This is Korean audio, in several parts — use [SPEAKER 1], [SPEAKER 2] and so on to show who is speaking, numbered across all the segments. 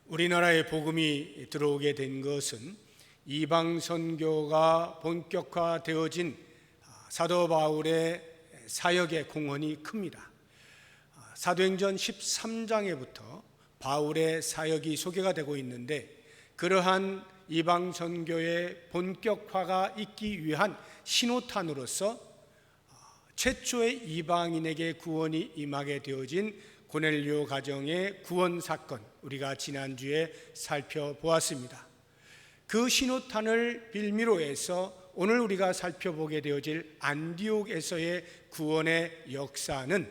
[SPEAKER 1] 우리나라에 복음이 들어오게 된 것은 이방 선교가 본격화되어진 사도 바울의 사역의 공헌이 큽니다. 사도행전 13장에부터 바울의 사역이 소개가 되고 있는데, 그러한 이방 선교의 본격화가 있기 위한 신호탄으로서 최초의 이방인에게 구원이 임하게 되어진 고넬료 가정의 구원 사건, 우리가 지난주에 살펴보았습니다. 그 신호탄을 빌미로 해서 오늘 우리가 살펴보게 되어질 안디옥에서의 구원의 역사는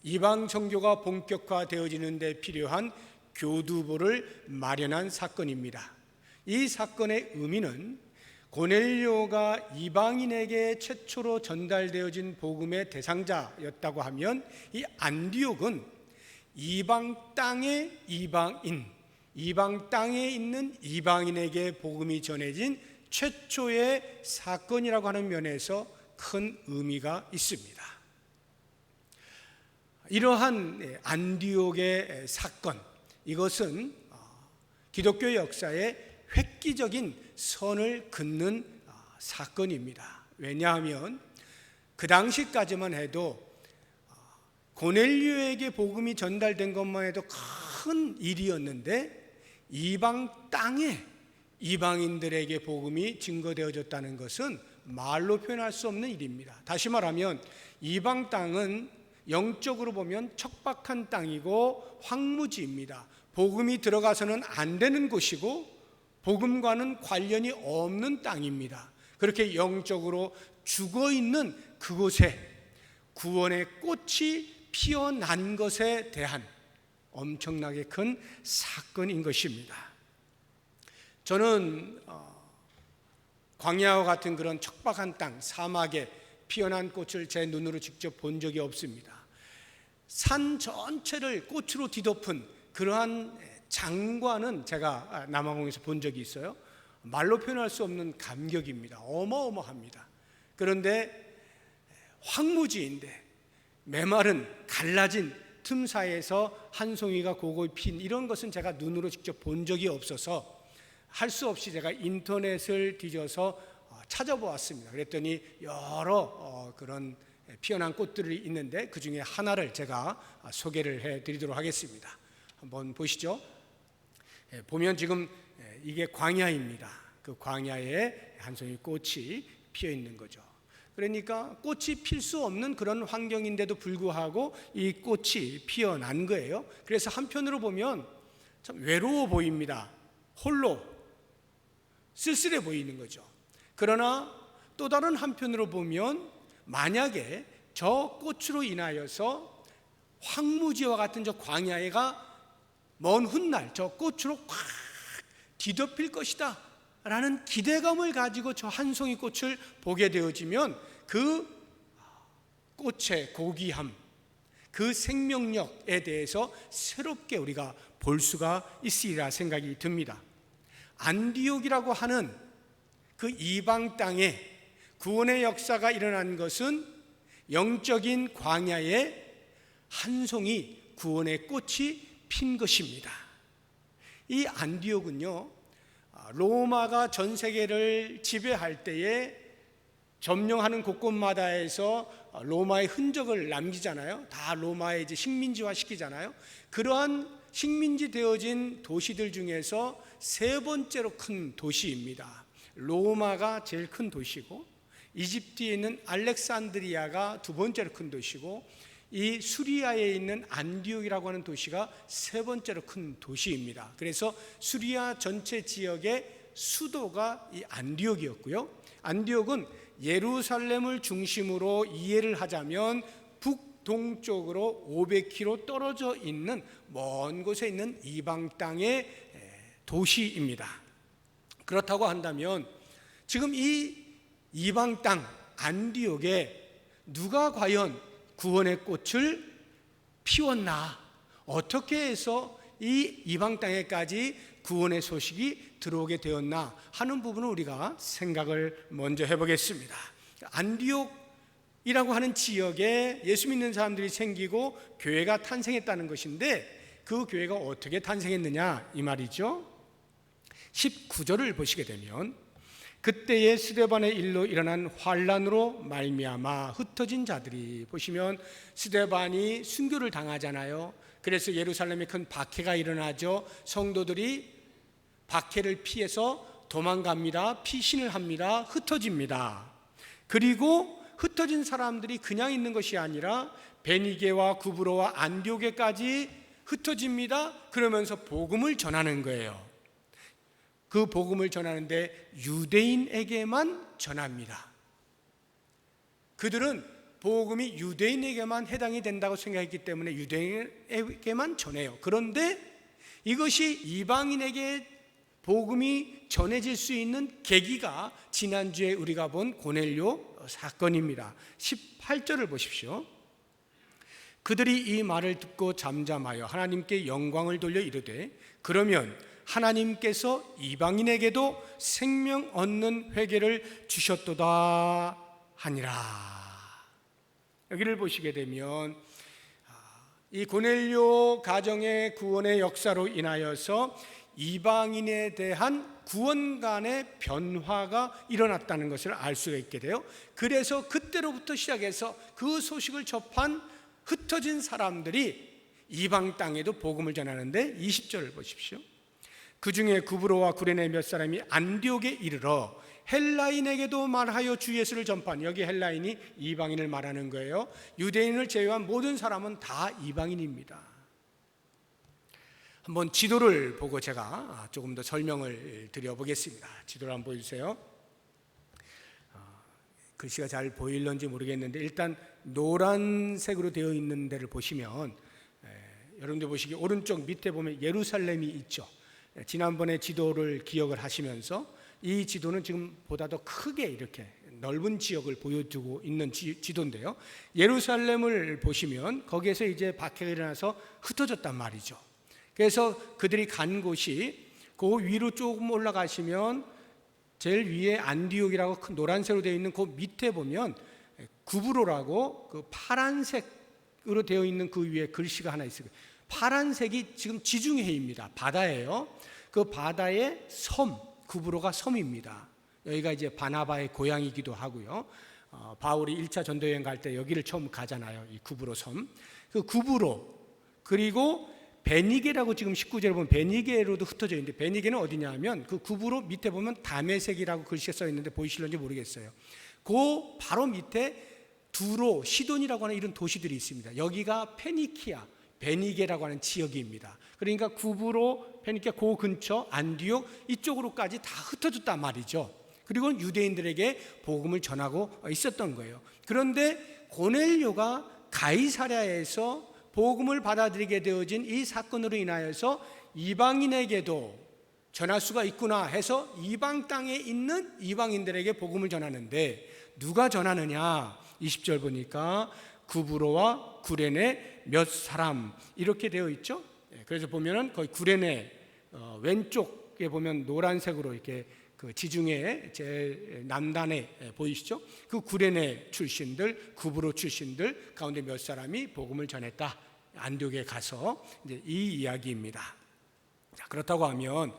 [SPEAKER 1] 이방 선교가 본격화되어지는 데 필요한 교두보를 마련한 사건입니다. 이 사건의 의미는 고넬료가 이방인에게 최초로 전달되어진 복음의 대상자였다고 하면, 이 안디옥은 이방 땅의 이방인, 이방 땅에 있는 이방인에게 복음이 전해진 최초의 사건이라고 하는 면에서 큰 의미가 있습니다. 이러한 안디옥의 사건, 이것은 기독교 역사의 획기적인 선을 긋는 사건입니다. 왜냐하면 그 당시까지만 해도 고넬료에게 복음이 전달된 것만 해도 큰 일이었는데, 이방 땅에 이방인들에게 복음이 증거되어졌다는 것은 말로 표현할 수 없는 일입니다. 다시 말하면 이방 땅은 영적으로 보면 척박한 땅이고 황무지입니다. 복음이 들어가서는 안 되는 곳이고 복음과는 관련이 없는 땅입니다. 그렇게 영적으로 죽어있는 그곳에 구원의 꽃이 피어난 것에 대한 엄청나게 큰 사건인 것입니다. 저는 광야와 같은 그런 척박한 땅, 사막에 피어난 꽃을 제 눈으로 직접 본 적이 없습니다. 산 전체를 꽃으로 뒤덮은 그러한 장관은 제가 남아공에서 본 적이 있어요. 말로 표현할 수 없는 감격입니다. 어마어마합니다. 그런데 황무지인데 메마른 갈라진 틈 사이에서 한 송이가 고고히 핀 이런 것은 제가 눈으로 직접 본 적이 없어서 할 수 없이 제가 인터넷을 뒤져서 찾아보았습니다. 그랬더니 여러 그런 피어난 꽃들이 있는데 그 중에 하나를 제가 소개를 해드리도록 하겠습니다. 한번 보시죠. 보면 지금 이게 광야입니다. 그 광야에 한 송이 꽃이 피어 있는 거죠. 그러니까 꽃이 필 수 없는 그런 환경인데도 불구하고 이 꽃이 피어난 거예요. 그래서 한편으로 보면 참 외로워 보입니다. 홀로 쓸쓸해 보이는 거죠. 그러나 또 다른 한편으로 보면 만약에 저 꽃으로 인하여서 황무지와 같은 저 광야가 먼 훗날 저 꽃으로 확 뒤덮일 것이다 라는 기대감을 가지고 저 한 송이 꽃을 보게 되어지면 그 꽃의 고귀함, 그 생명력에 대해서 새롭게 우리가 볼 수가 있으리라 생각이 듭니다. 안디옥이라고 하는 그 이방 땅에 구원의 역사가 일어난 것은 영적인 광야에 한 송이 구원의 꽃이 핀 것입니다. 이 안디옥은요, 로마가 전 세계를 지배할 때에 점령하는 곳곳마다에서 로마의 흔적을 남기잖아요. 다 로마의 이제 식민지화 시키잖아요. 그러한 식민지 되어진 도시들 중에서 세 번째로 큰 도시입니다. 로마가 제일 큰 도시고, 이집트에 있는 알렉산드리아가 두 번째로 큰 도시고, 이 수리아에 있는 안디옥이라고 하는 도시가 세 번째로 큰 도시입니다. 그래서 수리아 전체 지역의 수도가 이 안디옥이었고요. 안디옥은 예루살렘을 중심으로 이해를 하자면 북동쪽으로 500km 떨어져 있는 먼 곳에 있는 이방 땅의 도시입니다. 그렇다고 한다면 지금 이 이방 땅 안디옥에 누가 과연 구원의 꽃을 피웠나, 어떻게 해서 이 이방 땅에까지 구원의 소식이 들어오게 되었나 하는 부분을 우리가 생각을 먼저 해보겠습니다. 안디옥이라고 하는 지역에 예수 믿는 사람들이 생기고 교회가 탄생했다는 것인데, 그 교회가 어떻게 탄생했느냐 이 말이죠. 19절을 보시게 되면 그때의 스데반의 일로 일어난 환란으로 말미암아 흩어진 자들이, 보시면 스데반이 순교를 당하잖아요. 그래서 예루살렘에 큰 박해가 일어나죠. 성도들이 박해를 피해서 도망갑니다. 피신을 합니다. 흩어집니다. 그리고 흩어진 사람들이 그냥 있는 것이 아니라 베니게와 구브로와 안디오게까지 흩어집니다. 그러면서 복음을 전하는 거예요. 그 복음을 전하는데 유대인에게만 전합니다. 그들은 복음이 유대인에게만 해당이 된다고 생각했기 때문에 유대인에게만 전해요. 그런데 이것이 이방인에게 복음이 전해질 수 있는 계기가 지난주에 우리가 본 고넬료 사건입니다. 18절을 보십시오. 그들이 이 말을 듣고 잠잠하여 하나님께 영광을 돌려 이르되 그러면 하나님께서 이방인에게도 생명 얻는 회개를 주셨도다 하니라. 여기를 보시게 되면 이 고넬료 가정의 구원의 역사로 인하여서 이방인에 대한 구원 간의 변화가 일어났다는 것을 알 수가 있게 돼요. 그래서 그때로부터 시작해서 그 소식을 접한 흩어진 사람들이 이방 땅에도 복음을 전하는데 20절을 보십시오. 그 중에 구브로와 구레네 몇 사람이 안디옥에 이르러 헬라인에게도 말하여 주 예수를 전파한, 여기 헬라인이 이방인을 말하는 거예요. 유대인을 제외한 모든 사람은 다 이방인입니다. 한번 지도를 보고 제가 조금 더 설명을 드려보겠습니다. 지도를 한번 보여주세요. 글씨가 잘 보일런지 모르겠는데 일단 노란색으로 되어 있는 데를 보시면 여러분들 보시기 오른쪽 밑에 보면 예루살렘이 있죠. 지난번에 지도를 기억을 하시면서 이 지도는 지금 보다 더 크게 이렇게 넓은 지역을 보여주고 있는 지도인데요. 예루살렘을 보시면 거기에서 이제 박해가 일어나서 흩어졌단 말이죠. 그래서 그들이 간 곳이 그 위로 조금 올라가시면 제일 위에 안디옥이라고 큰 노란색으로 되어 있는 그 밑에 보면 구브로라고 그 파란색으로 되어 있는 그 위에 글씨가 하나 있어요. 파란색이 지금 지중해입니다. 바다예요. 그 바다의 섬, 구브로가 섬입니다. 여기가 이제 바나바의 고향이기도 하고요. 바울이 1차 전도여행 갈 때 여기를 처음 가잖아요. 이 구브로 섬. 그 구브로, 그리고 베니게라고 지금 19절에 보면 베니게로도 흩어져 있는데 베니게는 어디냐 하면 그 구브로 밑에 보면 다메섹이라고 글씨가 써 있는데 보이실런지 모르겠어요. 그 바로 밑에 두로, 시돈이라고 하는 이런 도시들이 있습니다. 여기가 페니키아, 베니게라고 하는 지역입니다. 그러니까 구브로, 페니키아 그 근처 안디옥 이쪽으로까지 다 흩어졌단 말이죠. 그리고 유대인들에게 복음을 전하고 있었던 거예요. 그런데 고넬료가 가이사랴에서 복음을 받아들이게 되어진 이 사건으로 인하여서 이방인에게도 전할 수가 있구나 해서 이방 땅에 있는 이방인들에게 복음을 전하는데 누가 전하느냐? 20절 보니까 구브로와 구레네 몇 사람 이렇게 되어 있죠. 그래서 보면은 거의 구레네 왼쪽에 보면 노란색으로 이렇게 그 지중해 제일 남단에 보이시죠? 그 구레네 출신들, 구브로 출신들 가운데 몇 사람이 복음을 전했다. 안디옥에 가서 이제 이 이야기입니다. 자, 그렇다고 하면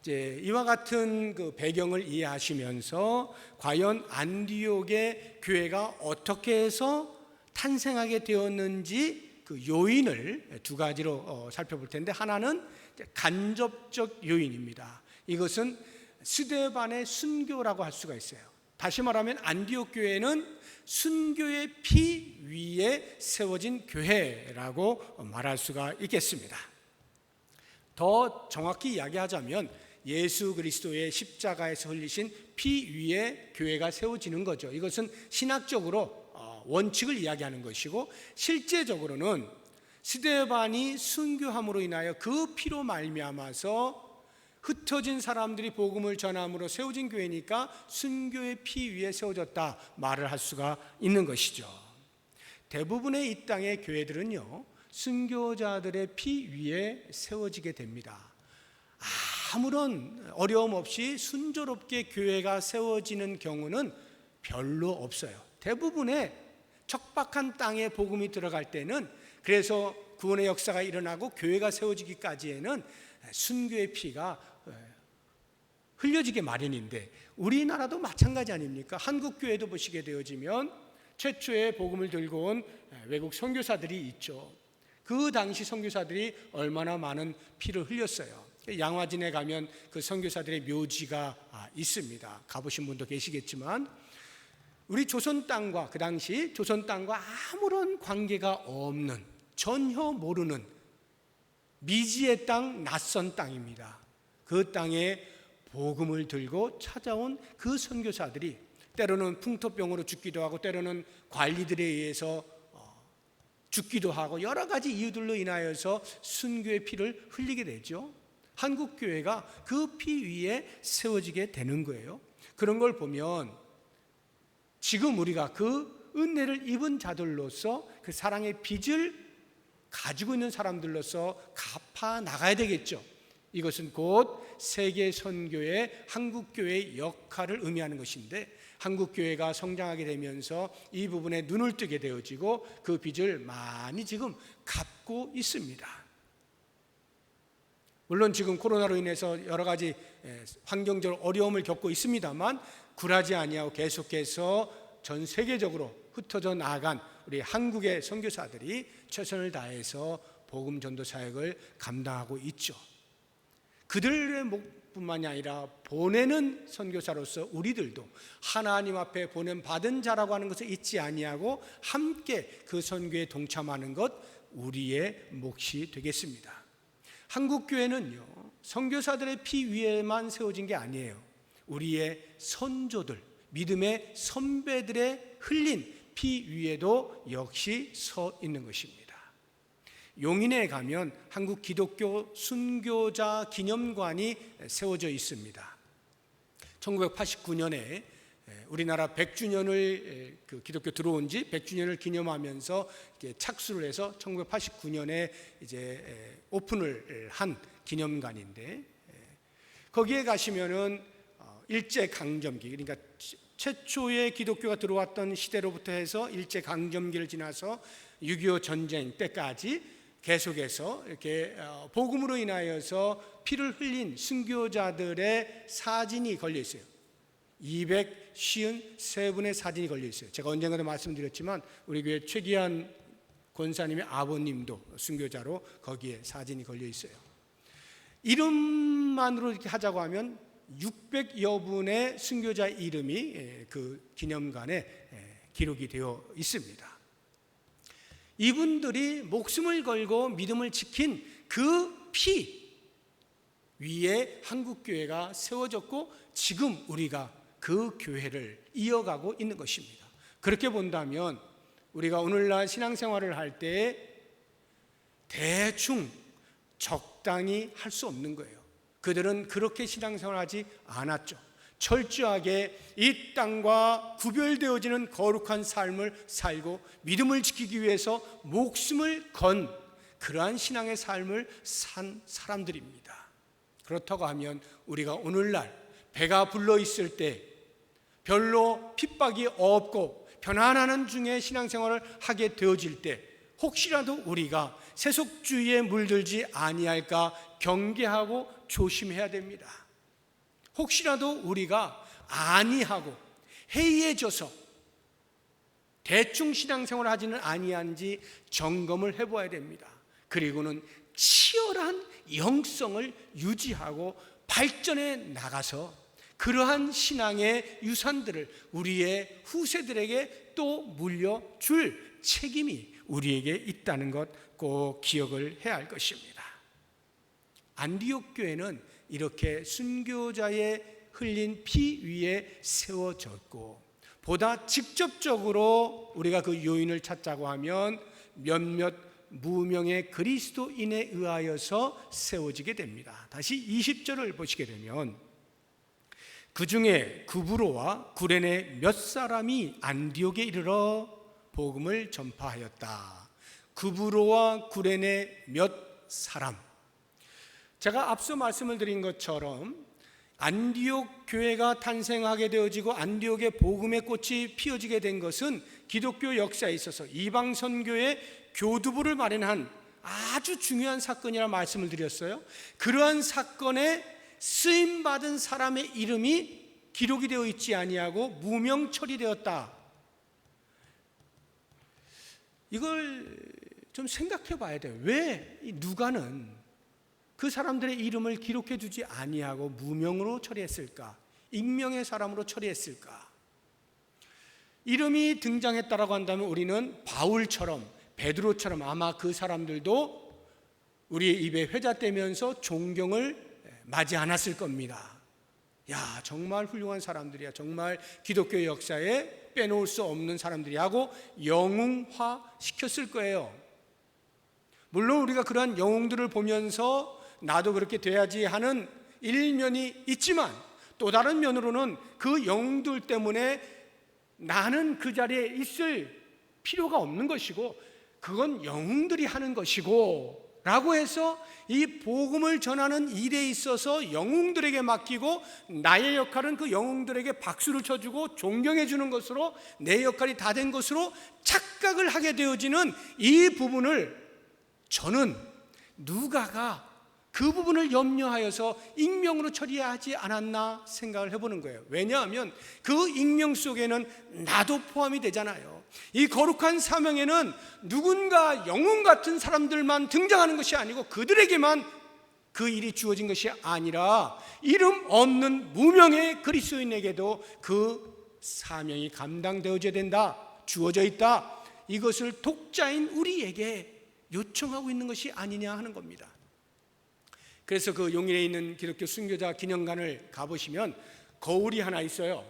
[SPEAKER 1] 이제 이와 같은 그 배경을 이해하시면서 과연 안디옥의 교회가 어떻게 해서 탄생하게 되었는지 그 요인을 두 가지로 살펴볼 텐데 하나는 간접적 요인입니다. 이것은 스데반의 순교라고 할 수가 있어요. 다시 말하면 안디옥 교회는 순교의 피 위에 세워진 교회라고 말할 수가 있겠습니다. 더 정확히 이야기하자면 예수 그리스도의 십자가에서 흘리신 피 위에 교회가 세워지는 거죠. 이것은 신학적으로 원칙을 이야기하는 것이고 실제적으로는 스데반이 순교함으로 인하여 그 피로 말미암아서 흩어진 사람들이 복음을 전함으로 세워진 교회니까 순교의 피 위에 세워졌다 말을 할 수가 있는 것이죠. 대부분의 이 땅의 교회들은요 순교자들의 피 위에 세워지게 됩니다. 아무런 어려움 없이 순조롭게 교회가 세워지는 경우는 별로 없어요. 대부분의 척박한 땅에 복음이 들어갈 때는 그래서 구원의 역사가 일어나고 교회가 세워지기까지에는 순교의 피가 흘려지게 마련인데, 우리나라도 마찬가지 아닙니까? 한국 교회도 보시게 되어지면 최초의 복음을 들고 온 외국 선교사들이 있죠. 그 당시 선교사들이 얼마나 많은 피를 흘렸어요. 양화진에 가면 그 선교사들의 묘지가 있습니다. 가보신 분도 계시겠지만, 우리 조선 땅과, 그 당시 조선 땅과 아무런 관계가 없는, 전혀 모르는 미지의 땅, 낯선 땅입니다. 그 땅에 복음을 들고 찾아온 그 선교사들이 때로는 풍토병으로 죽기도 하고, 때로는 관리들에 의해서 죽기도 하고, 여러 가지 이유들로 인하여서 순교의 피를 흘리게 되죠. 한국 교회가 그 피 위에 세워지게 되는 거예요. 그런 걸 보면 지금 우리가 그 은혜를 입은 자들로서 그 사랑의 빚을 가지고 있는 사람들로서 갚아 나가야 되겠죠. 이것은 곧 세계 선교의 한국 교회의 역할을 의미하는 것인데, 한국 교회가 성장하게 되면서 이 부분에 눈을 뜨게 되어지고 그 빚을 많이 지금 갚고 있습니다. 물론 지금 코로나로 인해서 여러 가지 환경적으로 어려움을 겪고 있습니다만, 굴하지 아니하고 계속해서 전 세계적으로 흩어져 나아간 우리 한국의 선교사들이 최선을 다해서 복음 전도 사역을 감당하고 있죠. 그들의 목뿐만이 아니라 보내는 선교사로서 우리들도 하나님 앞에 보냄 받은 자라고 하는 것을 잊지 아니하고 함께 그 선교에 동참하는 것, 우리의 몫이 되겠습니다. 한국 교회는요, 선교사들의 피 위에만 세워진 게 아니에요. 우리의 선조들, 믿음의 선배들의 흘린 피 위에도 역시 서 있는 것입니다. 용인에 가면 한국 기독교 순교자 기념관이 세워져 있습니다. 1989년에 우리나라 100주년을, 그 기독교 들어온 지 100주년을 기념하면서 착수를 해서 1989년에 이제 오픈을 한 기념관인데, 거기에 가시면은 일제 강점기, 그러니까 최초의 기독교가 들어왔던 시대로부터 해서 일제 강점기를 지나서 6.25 전쟁 때까지 계속해서 이렇게 복음으로 인하여서 피를 흘린 순교자들의 사진이 걸려 있어요. 253분의 사진이 걸려 있어요. 제가 언젠가도 말씀드렸지만 우리 교회 최기한 권사님의 아버님도 순교자로 거기에 사진이 걸려 있어요. 이름만으로 이렇게 하자고 하면 600여 분의 순교자 이름이 그 기념관에 기록이 되어 있습니다. 이분들이 목숨을 걸고 믿음을 지킨 그 피 위에 한국교회가 세워졌고, 지금 우리가 그 교회를 이어가고 있는 것입니다. 그렇게 본다면 우리가 오늘날 신앙생활을 할 때 대충 적당히 할 수 없는 거예요. 그들은 그렇게 신앙생활하지 않았죠. 철저하게 이 땅과 구별되어지는 거룩한 삶을 살고 믿음을 지키기 위해서 목숨을 건 그러한 신앙의 삶을 산 사람들입니다. 그렇다고 하면 우리가 오늘날 배가 불러 있을 때 별로 핍박이 없고 편안한 중에 신앙생활을 하게 되어질 때 혹시라도 우리가 세속주의에 물들지 아니할까 경계하고 조심해야 됩니다. 혹시라도 우리가 아니하고 해이해져서 대충 신앙생활을 하지는 아니한지 점검을 해봐야 됩니다. 그리고는 치열한 영성을 유지하고 발전해 나가서 그러한 신앙의 유산들을 우리의 후세들에게 또 물려줄 책임이 우리에게 있다는 것 꼭 기억을 해야 할 것입니다. 안디옥 교회는 이렇게 순교자의 흘린 피 위에 세워졌고, 보다 직접적으로 우리가 그 요인을 찾자고 하면 몇몇 무명의 그리스도인에 의하여서 세워지게 됩니다. 다시 20절을 보시게 되면, 그 중에 구브로와 구레네 몇 사람이 안디옥에 이르러 복음을 전파하였다. 구브로와 구레네 몇 사람. 제가 앞서 말씀을 드린 것처럼 안디옥 교회가 탄생하게 되어지고 안디옥의 복음의 꽃이 피어지게 된 것은 기독교 역사에 있어서 이방 선교의 교두보를 마련한 아주 중요한 사건이라 말씀을 드렸어요. 그러한 사건에 쓰임받은 사람의 이름이 기록이 되어 있지 아니하고 무명 처리되었다. 이걸 좀 생각해 봐야 돼요. 왜 누가는 그 사람들의 이름을 기록해 두지 아니하고 무명으로 처리했을까? 익명의 사람으로 처리했을까? 이름이 등장했다라고 한다면 우리는 바울처럼, 베드로처럼 아마 그 사람들도 우리의 입에 회자되면서 존경을 맞이 않았을 겁니다. 야, 정말 훌륭한 사람들이야. 정말 기독교 역사에 빼놓을 수 없는 사람들이야 하고 영웅화 시켰을 거예요. 물론 우리가 그러한 영웅들을 보면서 나도 그렇게 돼야지 하는 일면이 있지만, 또 다른 면으로는 그 영웅들 때문에 나는 그 자리에 있을 필요가 없는 것이고 그건 영웅들이 하는 것이고 라고 해서 이 복음을 전하는 일에 있어서 영웅들에게 맡기고 나의 역할은 그 영웅들에게 박수를 쳐주고 존경해 주는 것으로 내 역할이 다 된 것으로 착각을 하게 되어지는 이 부분을 저는 누가가 그 부분을 염려하여서 익명으로 처리하지 않았나 생각을 해보는 거예요. 왜냐하면 그 익명 속에는 나도 포함이 되잖아요. 이 거룩한 사명에는 누군가 영웅 같은 사람들만 등장하는 것이 아니고 그들에게만 그 일이 주어진 것이 아니라 이름 없는 무명의 그리스도인에게도 그 사명이 감당되어져야 된다, 주어져 있다. 이것을 독자인 우리에게 요청하고 있는 것이 아니냐 하는 겁니다. 그래서 그 용인에 있는 기독교 순교자 기념관을 가보시면 거울이 하나 있어요.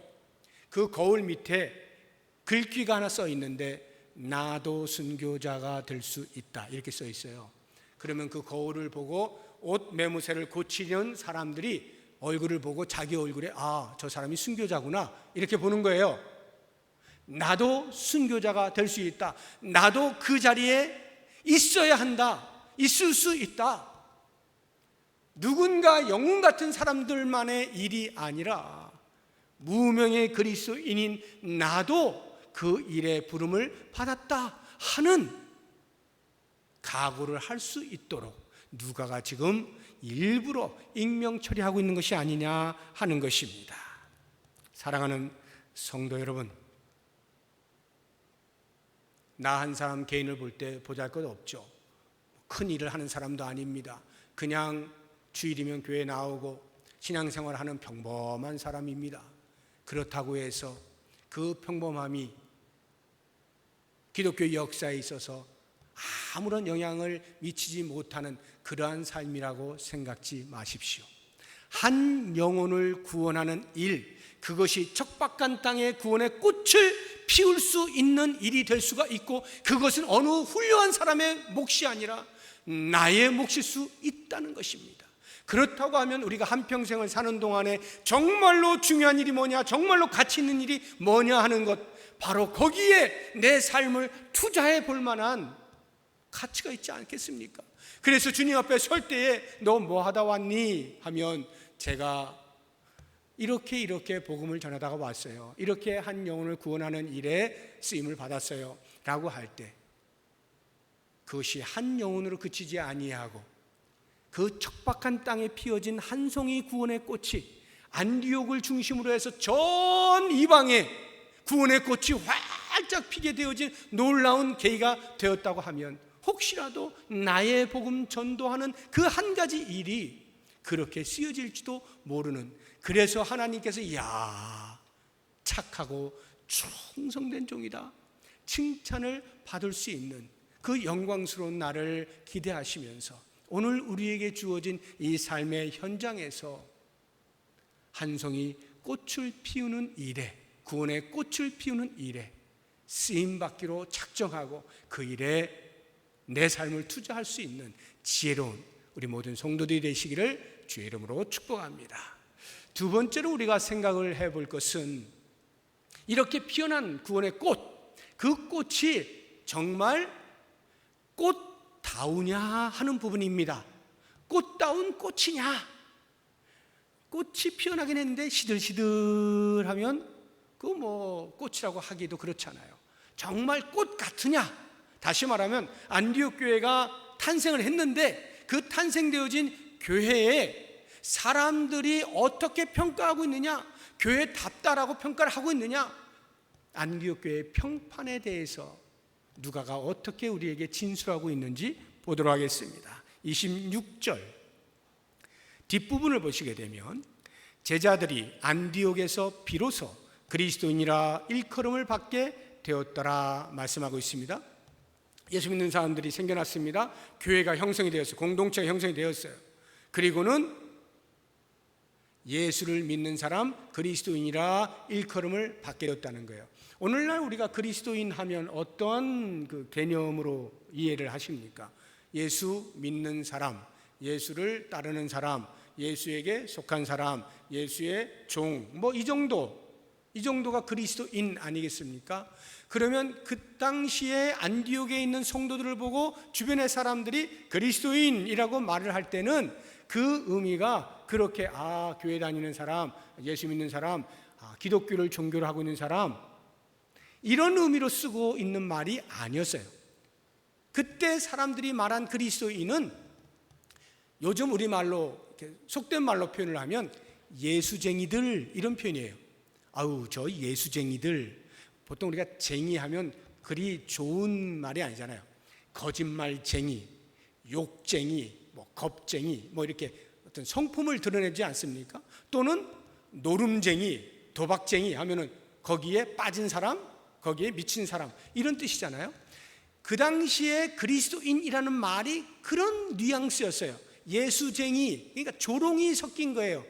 [SPEAKER 1] 그 거울 밑에 글귀가 하나 써 있는데 나도 순교자가 될 수 있다 이렇게 써 있어요. 그러면 그 거울을 보고 옷 매무새를 고치는 사람들이 얼굴을 보고 자기 얼굴에 아, 저 사람이 순교자구나 이렇게 보는 거예요. 나도 순교자가 될 수 있다. 나도 그 자리에 있어야 한다. 있을 수 있다. 누군가 영웅 같은 사람들만의 일이 아니라 무명의 그리스도인인 나도 그 일의 부름을 받았다 하는 각오를 할 수 있도록 누가가 지금 일부러 익명 처리하고 있는 것이 아니냐 하는 것입니다. 사랑하는 성도 여러분, 나 한 사람 개인을 볼 때 보잘것 없죠. 큰 일을 하는 사람도 아닙니다. 그냥 주일이면 교회 나오고 신앙생활하는 평범한 사람입니다. 그렇다고 해서 그 평범함이 기독교 역사에 있어서 아무런 영향을 미치지 못하는 그러한 삶이라고 생각지 마십시오. 한 영혼을 구원하는 일, 그것이 척박한 땅에 구원의 꽃을 피울 수 있는 일이 될 수가 있고 그것은 어느 훌륭한 사람의 몫이 아니라 나의 몫일 수 있다는 것입니다. 그렇다고 하면 우리가 한평생을 사는 동안에 정말로 중요한 일이 뭐냐, 정말로 가치 있는 일이 뭐냐 하는 것, 바로 거기에 내 삶을 투자해 볼 만한 가치가 있지 않겠습니까? 그래서 주님 앞에 설 때에 너 뭐 하다 왔니? 하면 제가 이렇게 복음을 전하다가 왔어요. 이렇게 한 영혼을 구원하는 일에 쓰임을 받았어요 라고 할 때 그것이 한 영혼으로 그치지 아니하고 그 척박한 땅에 피어진 한 송이 구원의 꽃이 안디옥을 중심으로 해서 전 이방에 구원의 꽃이 활짝 피게 되어진 놀라운 계기가 되었다고 하면 혹시라도 나의 복음 전도하는 그 한 가지 일이 그렇게 쓰여질지도 모르는, 그래서 하나님께서 야, 착하고 충성된 종이다 칭찬을 받을 수 있는 그 영광스러운 날을 기대하시면서 오늘 우리에게 주어진 이 삶의 현장에서 한 송이 꽃을 피우는 일에, 구원의 꽃을 피우는 일에 쓰임받기로 작정하고 그 일에 내 삶을 투자할 수 있는 지혜로운 우리 모든 성도들이 되시기를 주의 이름으로 축복합니다. 두 번째로 우리가 생각을 해볼 것은 이렇게 피어난 구원의 꽃, 그 꽃이 정말 꽃다우냐 하는 부분입니다. 꽃다운 꽃이냐? 꽃이 피어나긴 했는데 시들시들하면 그 뭐 꽃이라고 하기도 그렇잖아요. 정말 꽃 같으냐? 다시 말하면 안디옥 교회가 탄생을 했는데 그 탄생되어진 교회에 사람들이 어떻게 평가하고 있느냐, 교회답다라고 평가를 하고 있느냐, 안디옥 교회의 평판에 대해서 누가가 어떻게 우리에게 진술하고 있는지 보도록 하겠습니다. 26절 뒷부분을 보시게 되면 제자들이 안디옥에서 비로소 그리스도인이라 일컬음을 받게 되었더라 말씀하고 있습니다. 예수 믿는 사람들이 생겨났습니다. 교회가 형성이 되었어요. 공동체가 형성이 되었어요. 그리고는 예수를 믿는 사람, 그리스도인이라 일컬음을 받게 되었다는 거예요. 오늘날 우리가 그리스도인 하면 어떠한 그 개념으로 이해를 하십니까? 예수 믿는 사람, 예수를 따르는 사람, 예수에게 속한 사람, 예수의 종, 뭐 이 정도가 그리스도인 아니겠습니까? 그러면 그 당시에 안디옥에 있는 성도들을 보고 주변의 사람들이 그리스도인이라고 말을 할 때는 그 의미가 그렇게 교회 다니는 사람, 예수 믿는 사람, 기독교를 종교로 하고 있는 사람, 이런 의미로 쓰고 있는 말이 아니었어요. 그때 사람들이 말한 그리스도인은 요즘 우리말로 속된 말로 표현을 하면 예수쟁이들, 이런 표현이에요. 저 예수쟁이들. 보통 우리가 쟁이하면 그리 좋은 말이 아니잖아요. 거짓말쟁이, 욕쟁이, 겁쟁이, 이렇게 어떤 성품을 드러내지 않습니까? 또는 노름쟁이, 도박쟁이 하면은 거기에 빠진 사람, 거기에 미친 사람, 이런 뜻이잖아요. 그 당시에 그리스도인이라는 말이 그런 뉘앙스였어요. 예수쟁이, 그러니까 조롱이 섞인 거예요.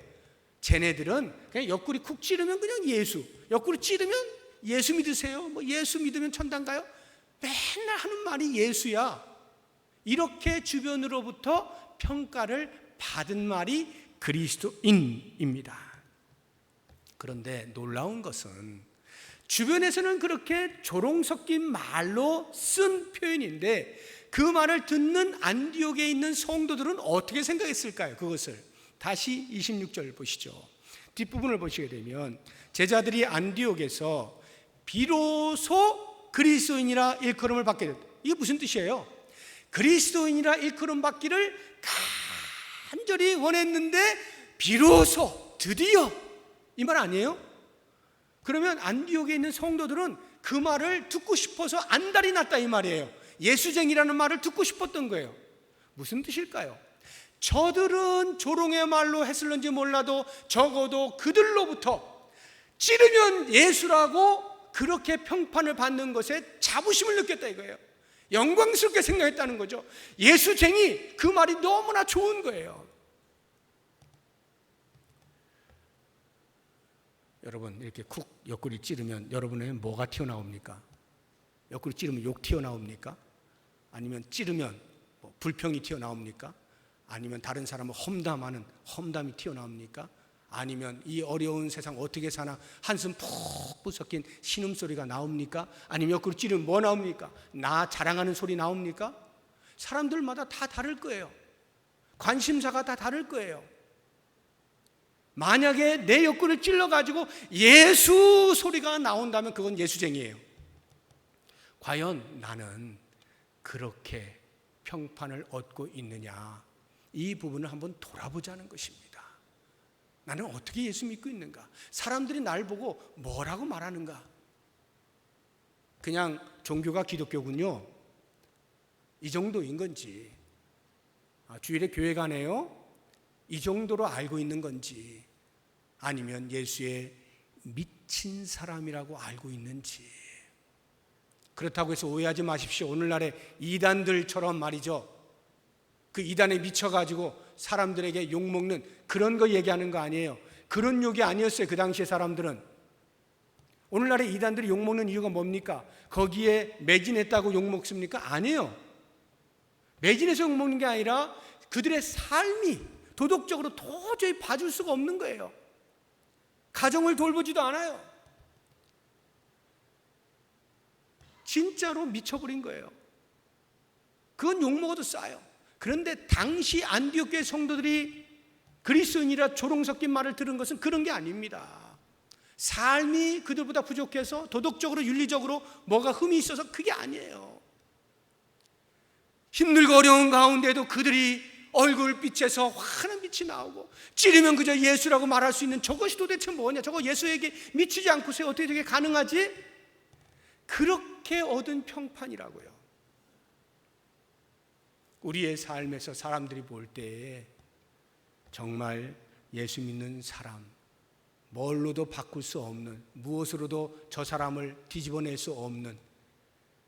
[SPEAKER 1] 쟤네들은 그냥 옆구리 쿡 찌르면 그냥 예수, 옆구리 찌르면 예수 믿으세요? 예수 믿으면 천당 가요? 맨날 하는 말이 예수야. 이렇게 주변으로부터 평가를 받은 말이 그리스도인입니다. 그런데 놀라운 것은 주변에서는 그렇게 조롱 섞인 말로 쓴 표현인데 그 말을 듣는 안디옥에 있는 성도들은 어떻게 생각했을까요? 그것을 다시 26절 보시죠. 뒷부분을 보시게 되면 제자들이 안디옥에서 비로소 그리스도인이라 일컬음을 받게 됐다. 이게 무슨 뜻이에요? 그리스도인이라 일컬음 받기를 간절히 원했는데 비로소, 드디어, 이 말 아니에요? 그러면 안디옥에 있는 성도들은 그 말을 듣고 싶어서 안달이 났다, 이 말이에요. 예수쟁이라는 말을 듣고 싶었던 거예요. 무슨 뜻일까요? 저들은 조롱의 말로 했을는지 몰라도 적어도 그들로부터 찌르면 예수라고 그렇게 평판을 받는 것에 자부심을 느꼈다 이거예요. 영광스럽게 생각했다는 거죠. 예수쟁이, 그 말이 너무나 좋은 거예요. 여러분, 이렇게 쿡 옆구리 찌르면 여러분에게 뭐가 튀어나옵니까? 옆구리 찌르면 욕 튀어나옵니까? 아니면 찌르면 불평이 튀어나옵니까? 아니면 다른 사람을 험담하는 험담이 튀어나옵니까? 아니면 이 어려운 세상 어떻게 사나 한숨 푹 섞인 신음소리가 나옵니까? 아니면 옆구리 찌르면 뭐 나옵니까? 나 자랑하는 소리 나옵니까? 사람들마다 다 다를 거예요. 관심사가 다 다를 거예요. 만약에 내 옆구리를 찔러가지고 예수 소리가 나온다면 그건 예수쟁이에요. 과연 나는 그렇게 평판을 얻고 있느냐, 이 부분을 한번 돌아보자는 것입니다. 나는 어떻게 예수 믿고 있는가? 사람들이 날 보고 뭐라고 말하는가? 그냥 종교가 기독교군요, 이 정도인 건지, 주일에 교회 가네요, 이 정도로 알고 있는 건지, 아니면 예수의 미친 사람이라고 알고 있는지. 그렇다고 해서 오해하지 마십시오. 오늘날의 이단들처럼 말이죠, 그 이단에 미쳐가지고 사람들에게 욕먹는 그런 거 얘기하는 거 아니에요. 그런 욕이 아니었어요. 그 당시에 사람들은. 오늘날의 이단들이 욕먹는 이유가 뭡니까? 거기에 매진했다고 욕먹습니까? 아니에요. 매진해서 욕먹는 게 아니라 그들의 삶이 도덕적으로 도저히 봐줄 수가 없는 거예요. 가정을 돌보지도 않아요. 진짜로 미쳐버린 거예요. 그건 욕먹어도 싸요. 그런데 당시 안디옥 교회 성도들이 그리스도인이라 조롱 섞인 말을 들은 것은 그런 게 아닙니다. 삶이 그들보다 부족해서 도덕적으로 윤리적으로 뭐가 흠이 있어서 그게 아니에요. 힘들고 어려운 가운데도 그들이 얼굴빛에서 환한 빛이 나오고, 찌르면 그저 예수라고 말할 수 있는 저것이 도대체 뭐냐, 저거 예수에게 미치지 않고서 어떻게 저게 가능하지? 그렇게 얻은 평판이라고요. 우리의 삶에서 사람들이 볼 때에 정말 예수 믿는 사람, 뭘로도 바꿀 수 없는, 무엇으로도 저 사람을 뒤집어낼 수 없는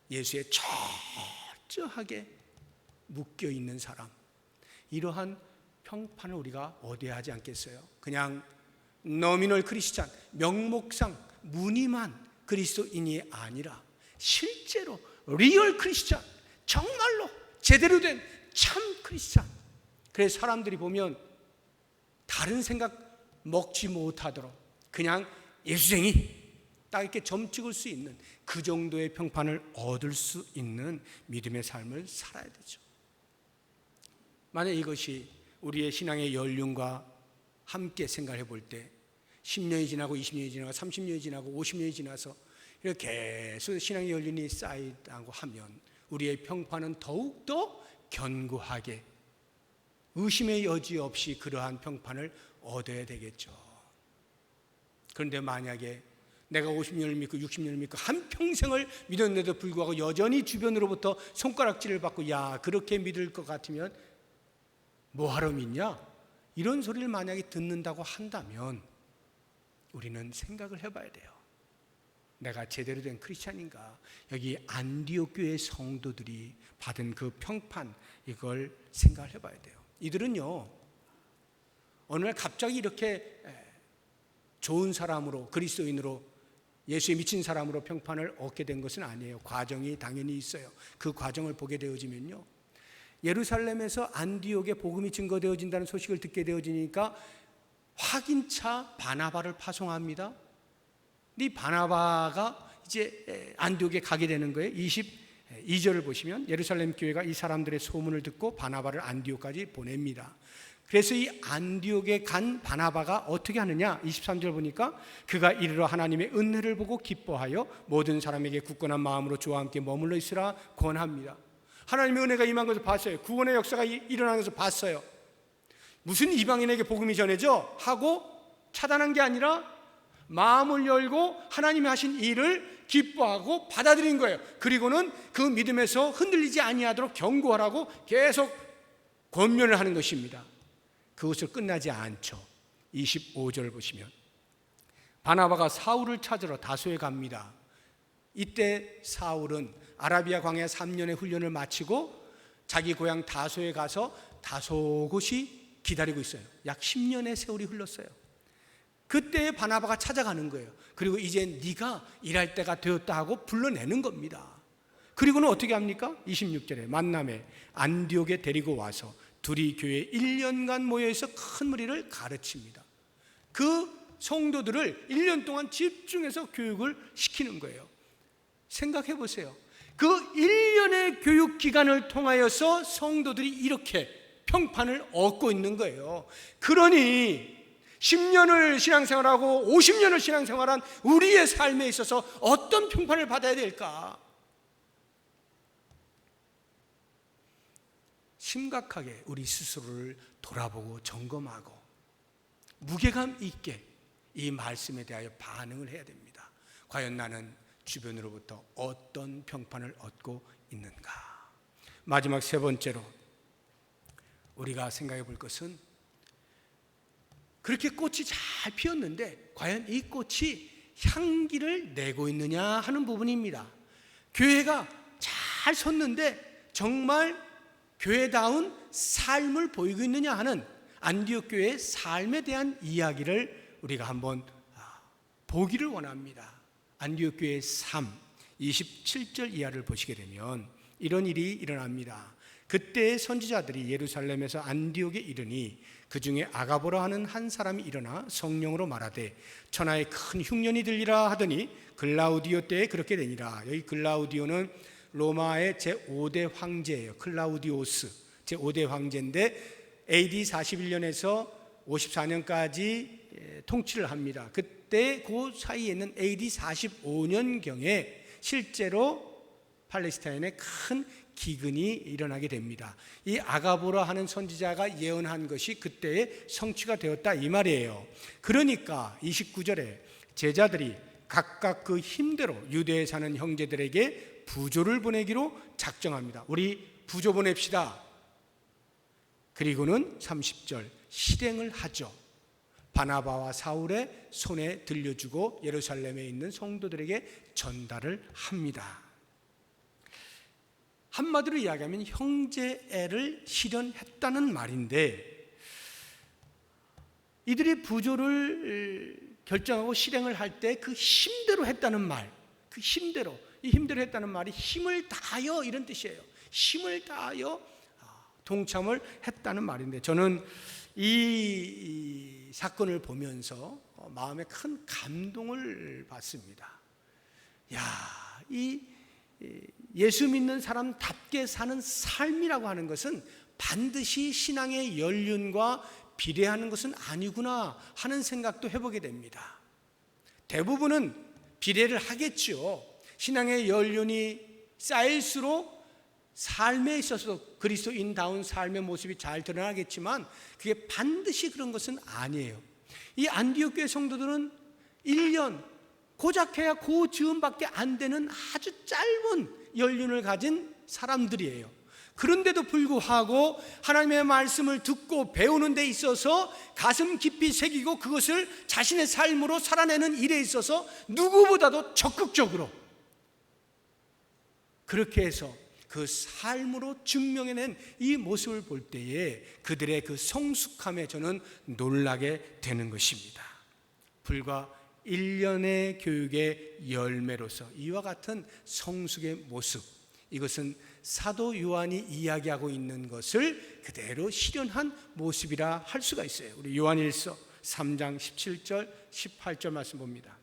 [SPEAKER 1] 예수에 철저하게 묶여있는 사람, 이러한 평판을 우리가 얻어야 하지 않겠어요? 그냥 너미널 크리스찬, 명목상 무늬만 그리스도인이 아니라 실제로 리얼 크리스찬, 정말로 제대로 된 참 크리스찬. 그래서 사람들이 보면 다른 생각 먹지 못하도록 그냥 예수쟁이 딱 이렇게 점 찍을 수 있는 그 정도의 평판을 얻을 수 있는 믿음의 삶을 살아야 되죠. 만약 이것이 우리의 신앙의 연륜과 함께 생각해 볼 때 10년이 지나고 20년이 지나고 30년이 지나고 50년이 지나서 이렇게 계속 신앙의 연륜이 쌓이다고 하면 우리의 평판은 더욱더 견고하게 의심의 여지 없이 그러한 평판을 얻어야 되겠죠. 그런데 만약에 내가 50년을 믿고 60년을 믿고 한평생을 믿었는데도 불구하고 여전히 주변으로부터 손가락질을 받고, 야, 그렇게 믿을 것 같으면 뭐하러 믿냐? 이런 소리를 만약에 듣는다고 한다면 우리는 생각을 해봐야 돼요. 내가 제대로 된 크리스찬인가? 여기 안디옥 교회 성도들이 받은 그 평판, 이걸 생각을 해봐야 돼요. 이들은요, 어느 날 갑자기 이렇게 좋은 사람으로, 그리스도인으로, 예수에 미친 사람으로 평판을 얻게 된 것은 아니에요. 과정이 당연히 있어요. 그 과정을 보게 되어지면요, 예루살렘에서 안디옥에 복음이 증거되어진다는 소식을 듣게 되어지니까 확인차 바나바를 파송합니다. 이 바나바가 이제 안디옥에 가게 되는 거예요. 22절을 보시면 예루살렘 교회가 이 사람들의 소문을 듣고 바나바를 안디옥까지 보냅니다. 그래서 이 안디옥에 간 바나바가 어떻게 하느냐? 23절 보니까 그가 이르러 하나님의 은혜를 보고 기뻐하여 모든 사람에게 굳건한 마음으로 주와 함께 머물러 있으라 권합니다. 하나님의 은혜가 임한 것을 봤어요. 구원의 역사가 일어나는 것을 봤어요. 무슨 이방인에게 복음이 전해져? 하고 차단한 게 아니라 마음을 열고 하나님이 하신 일을 기뻐하고 받아들인 거예요. 그리고는 그 믿음에서 흔들리지 아니하도록 경고하라고 계속 권면을 하는 것입니다. 그것을 끝나지 않죠. 25절을 보시면 바나바가 사울을 찾으러 다소에 갑니다. 이때 사울은 아라비아 광야 3년의 훈련을 마치고 자기 고향 다소에 가서 다소곳이 기다리고 있어요. 약 10년의 세월이 흘렀어요. 그때 바나바가 찾아가는 거예요. 그리고 이제 네가 일할 때가 되었다 하고 불러내는 겁니다. 그리고는 어떻게 합니까? 26절에 만남에 안디옥에 데리고 와서 둘이 교회에 1년간 모여서 큰 무리를 가르칩니다. 그 성도들을 1년 동안 집중해서 교육을 시키는 거예요. 생각해 보세요. 그 1년의 교육 기간을 통하여서 성도들이 이렇게 평판을 얻고 있는 거예요. 그러니 10년을 신앙생활하고 50년을 신앙생활한 우리의 삶에 있어서 어떤 평판을 받아야 될까? 심각하게 우리 스스로를 돌아보고 점검하고 무게감 있게 이 말씀에 대하여 반응을 해야 됩니다. 과연 나는 주변으로부터 어떤 평판을 얻고 있는가? 마지막 세 번째로 우리가 생각해 볼 것은 그렇게 꽃이 잘 피었는데 과연 이 꽃이 향기를 내고 있느냐 하는 부분입니다. 교회가 잘 섰는데 정말 교회다운 삶을 보이고 있느냐 하는 안디옥 교회의 삶에 대한 이야기를 우리가 한번 보기를 원합니다. 안디옥 교회의 삶 27절 이하를 보시게 되면 이런 일이 일어납니다. 그때 선지자들이 예루살렘에서 안디옥에 이르니 그 중에 아가보라 하는 한 사람이 일어나 성령으로 말하되 천하에 큰 흉년이 들리라 하더니 글라우디오 때에 그렇게 되니라. 여기 글라우디오는 로마의 제5대 황제예요. 클라우디오스 제5대 황제인데 AD 41년에서 54년까지 통치를 합니다. 그때 그 사이에는 AD 45년경에 실제로 팔레스타인에 큰 기근이 일어나게 됩니다. 이 아가보라 하는 선지자가 예언한 것이 그때에 성취가 되었다 이 말이에요. 그러니까 29절에 제자들이 각각 그 힘대로 유대에 사는 형제들에게 부조를 보내기로 작정합니다. 우리 부조 보냅시다. 그리고는 30절 실행을 하죠. 바나바와 사울의 손에 들려주고 예루살렘에 있는 성도들에게 전달을 합니다. 한마디로 이야기하면 형제애를 실현했다는 말인데, 이들이 부조를 결정하고 실행을 할 때 그 힘대로 했다는 말, 그 힘대로, 이 힘대로 했다는 말이 힘을 다하여 이런 뜻이에요. 힘을 다하여 동참을 했다는 말인데, 저는 이 사건을 보면서 마음에 큰 감동을 받습니다. 이 예수 믿는 사람답게 사는 삶이라고 하는 것은 반드시 신앙의 연륜과 비례하는 것은 아니구나 하는 생각도 해보게 됩니다. 대부분은 비례를 하겠죠. 신앙의 연륜이 쌓일수록 삶에 있어서 그리스도인다운 삶의 모습이 잘 드러나겠지만 그게 반드시 그런 것은 아니에요. 이 안디옥 교회 성도들은 1년 고작해야 그 즈음밖에 안 되는 아주 짧은 연륜을 가진 사람들이에요. 그런데도 불구하고 하나님의 말씀을 듣고 배우는 데 있어서 가슴 깊이 새기고 그것을 자신의 삶으로 살아내는 일에 있어서 누구보다도 적극적으로 그렇게 해서 그 삶으로 증명해낸 이 모습을 볼 때에 그들의 그 성숙함에 저는 놀라게 되는 것입니다. 불과 1년의 교육의 열매로서 이와 같은 성숙의 모습, 이것은 사도 요한이 이야기하고 있는 것을 그대로 실현한 모습이라 할 수가 있어요. 우리 요한일서 3장 17절 18절 말씀 봅니다.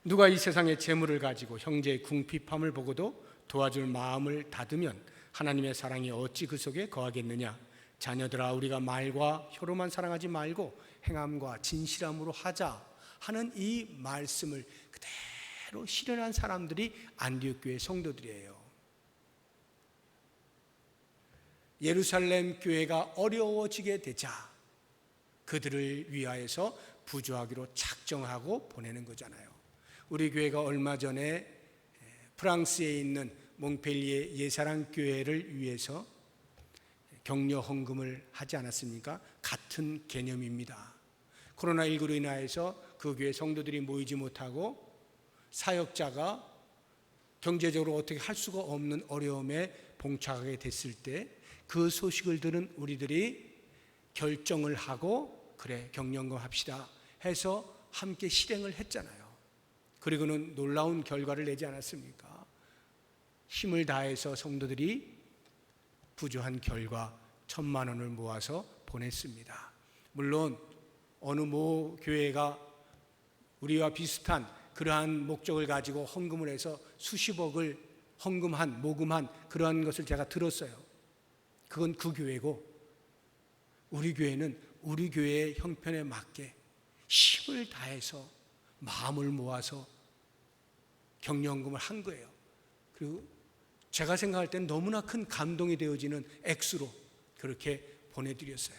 [SPEAKER 1] 누가 이 세상의 재물을 가지고 형제의 궁핍함을 보고도 도와줄 마음을 닫으면 하나님의 사랑이 어찌 그 속에 거하겠느냐. 자녀들아, 우리가 말과 혀로만 사랑하지 말고 행함과 진실함으로 하자 하는 이 말씀을 그대로 실현한 사람들이 안디옥 교회 성도들이에요. 예루살렘 교회가 어려워지게 되자 그들을 위하여서 부조하기로 작정하고 보내는 거잖아요. 우리 교회가 얼마 전에 프랑스에 있는 몽펠리에 예사랑 교회를 위해서 격려 헌금을 하지 않았습니까? 같은 개념입니다. 코로나19로 인하여서 그 교회 성도들이 모이지 못하고 사역자가 경제적으로 어떻게 할 수가 없는 어려움에 봉착하게 됐을 때 그 소식을 들은 우리들이 결정을 하고 그래 격려헌금 합시다 해서 함께 실행을 했잖아요. 그리고는 놀라운 결과를 내지 않았습니까? 힘을 다해서 성도들이 부조한 결과 1,000만 원을 모아서 보냈습니다. 물론 어느 모 교회가 우리와 비슷한 그러한 목적을 가지고 헌금을 해서 수십억을 헌금한, 모금한 그러한 것을 제가 들었어요. 그건 그 교회고, 우리 교회는 우리 교회의 형편에 맞게 힘을 다해서 마음을 모아서 격려헌금을 한 거예요. 그리고 제가 생각할 때는 너무나 큰 감동이 되어지는 액수로 그렇게 보내드렸어요.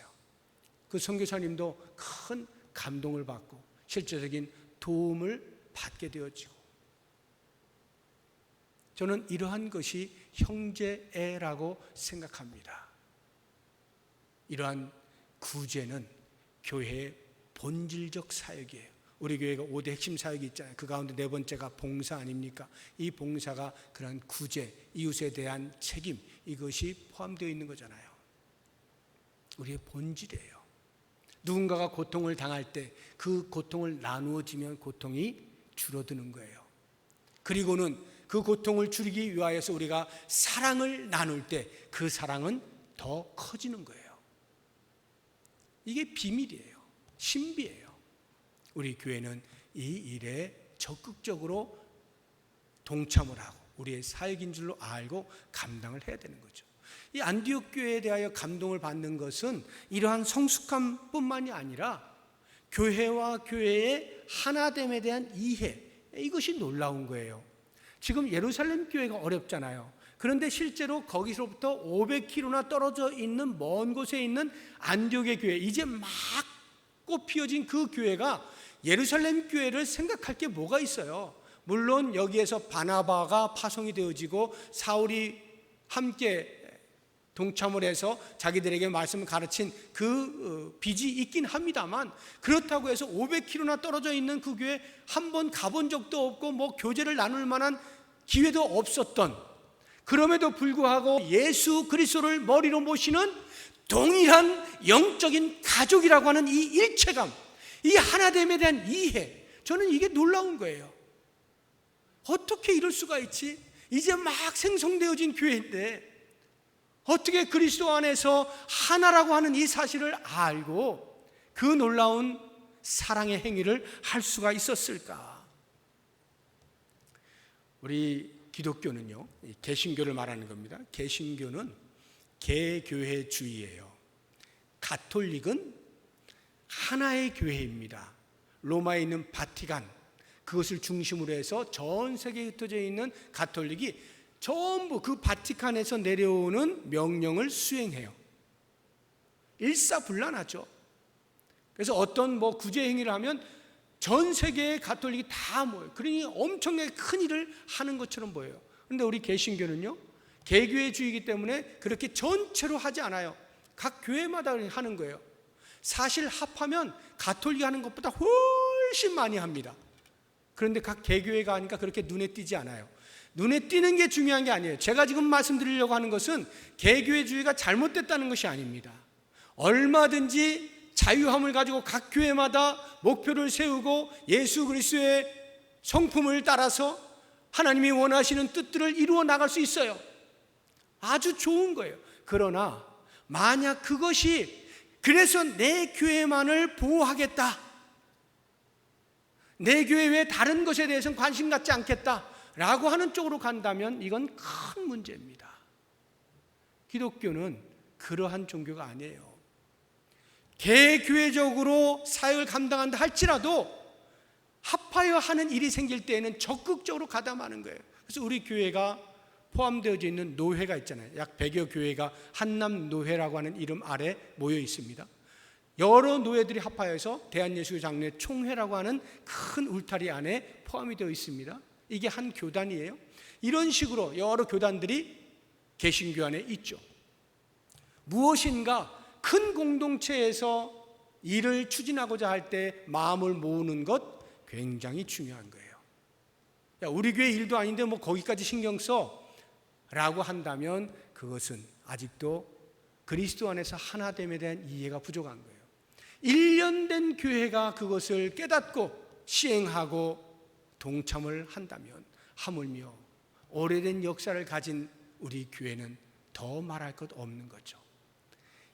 [SPEAKER 1] 그 선교사님도 큰 감동을 받고 실제적인 도움을 받게 되어지고, 저는 이러한 것이 형제애라고 생각합니다. 이러한 구제는 교회의 본질적 사역이에요. 우리 교회가 5대 핵심 사역이 있잖아요. 그 가운데 4번째가 봉사 아닙니까? 이 봉사가 그런 구제, 이웃에 대한 책임, 이것이 포함되어 있는 거잖아요. 우리의 본질이에요. 누군가가 고통을 당할 때 그 고통을 나누어지면 고통이 줄어드는 거예요. 그리고는 그 고통을 줄이기 위하여서 우리가 사랑을 나눌 때 그 사랑은 더 커지는 거예요. 이게 비밀이에요. 신비예요. 우리 교회는 이 일에 적극적으로 동참을 하고 우리의 사역인 줄로 알고 감당을 해야 되는 거죠. 이 안디옥 교회에 대하여 감동을 받는 것은 이러한 성숙함뿐만이 아니라 교회와 교회의 하나됨에 대한 이해, 이것이 놀라운 거예요. 지금 예루살렘 교회가 어렵잖아요. 그런데 실제로 거기서부터 500km나 떨어져 있는 먼 곳에 있는 안디옥의 교회, 이제 막 꽃 피어진 그 교회가 예루살렘 교회를 생각할 게 뭐가 있어요? 물론 여기에서 바나바가 파송이 되어지고 사울이 함께 동참을 해서 자기들에게 말씀을 가르친 그 빚이 있긴 합니다만, 그렇다고 해서 500km나 떨어져 있는 그 교회 한 번 가본 적도 없고 뭐 교제를 나눌 만한 기회도 없었던, 그럼에도 불구하고 예수 그리스도를 머리로 모시는 동일한 영적인 가족이라고 하는 이 일체감, 이 하나됨에 대한 이해, 저는 이게 놀라운 거예요. 어떻게 이럴 수가 있지? 이제 막 생성되어진 교회인데 어떻게 그리스도 안에서 하나라고 하는 이 사실을 알고 그 놀라운 사랑의 행위를 할 수가 있었을까? 우리 기독교는요, 개신교를 말하는 겁니다. 개신교는 개교회주의예요. 가톨릭은 하나의 교회입니다. 로마에 있는 바티칸, 그것을 중심으로 해서 전 세계에 흩어져 있는 가톨릭이 전부 그 바티칸에서 내려오는 명령을 수행해요. 일사불란하죠. 그래서 어떤 구제 행위를 하면 전 세계의 가톨릭이 다 모여요. 그러니 엄청나게 큰 일을 하는 것처럼 보여요. 그런데 우리 개신교는요, 개교회주의이기 때문에 그렇게 전체로 하지 않아요. 각 교회마다 하는 거예요. 사실 합하면 가톨릭이 하는 것보다 훨씬 많이 합니다. 그런데 각 개교회가 하니까 그렇게 눈에 띄지 않아요. 눈에 띄는 게 중요한 게 아니에요. 제가 지금 말씀드리려고 하는 것은 개교회주의가 잘못됐다는 것이 아닙니다. 얼마든지 자유함을 가지고 각 교회마다 목표를 세우고 예수 그리스도의 성품을 따라서 하나님이 원하시는 뜻들을 이루어 나갈 수 있어요. 아주 좋은 거예요. 그러나 만약 그것이 그래서 내 교회만을 보호하겠다, 내 교회 외에 다른 것에 대해서는 관심 갖지 않겠다 라고 하는 쪽으로 간다면 이건 큰 문제입니다. 기독교는 그러한 종교가 아니에요. 개교회적으로 사역을 감당한다 할지라도 합하여 하는 일이 생길 때에는 적극적으로 가담하는 거예요. 그래서 우리 교회가 포함되어져 있는 노회가 있잖아요. 약 100여 교회가 한남노회라고 하는 이름 아래 모여 있습니다. 여러 노회들이 합하여서 대한예수교 장로회 총회라고 하는 큰 울타리 안에 포함이 되어 있습니다. 이게 한 교단이에요. 이런 식으로 여러 교단들이 개신교 안에 있죠. 무엇인가 큰 공동체에서 일을 추진하고자 할 때 마음을 모으는 것 굉장히 중요한 거예요. 야, 우리 교회 일도 아닌데 거기까지 신경 써 라고 한다면 그것은 아직도 그리스도 안에서 하나됨에 대한 이해가 부족한 거예요. 1년 된 교회가 그것을 깨닫고 시행하고 동참을 한다면 하물며 오래된 역사를 가진 우리 교회는 더 말할 것 없는 거죠.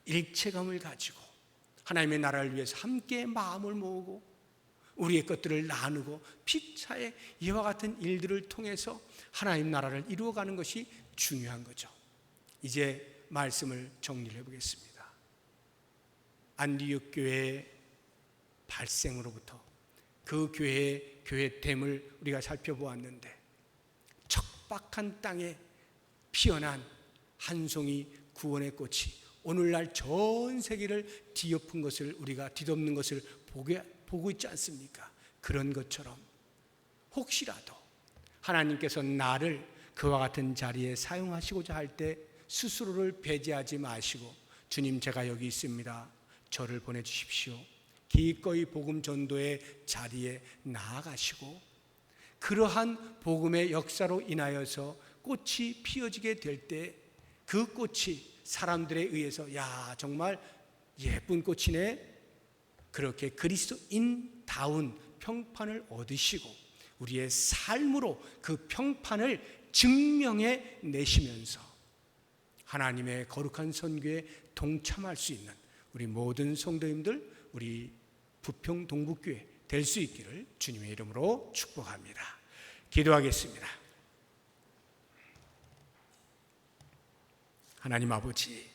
[SPEAKER 1] 일체감을 가지고 하나님의 나라를 위해서 함께 마음을 모으고 우리의 것들을 나누고 피차에 이와 같은 일들을 통해서 하나님 나라를 이루어가는 것이 중요한 거죠. 이제 말씀을 정리해 보겠습니다. 안디옥 교회의 발생으로부터 그 교회의 교회됨을 우리가 살펴보았는데, 척박한 땅에 피어난 한 송이 구원의 꽃이 오늘날 전 세계를 뒤엎은 것을 우리가 뒤덮는 것을 보고 있지 않습니까? 그런 것처럼 혹시라도 하나님께서 나를 그와 같은 자리에 사용하시고자 할 때 스스로를 배제하지 마시고, 주님 제가 여기 있습니다, 저를 보내주십시오, 기꺼이 복음 전도의 자리에 나아가시고 그러한 복음의 역사로 인하여서 꽃이 피어지게 될 때 그 꽃이 사람들에 의해서 야 정말 예쁜 꽃이네, 그렇게 그리스도인다운 평판을 얻으시고 우리의 삶으로 그 평판을 증명해 내시면서 하나님의 거룩한 선교에 동참할 수 있는 우리 모든 성도님들, 우리 부평 동북교회 될 수 있기를 주님의 이름으로 축복합니다. 기도하겠습니다. 하나님 아버지,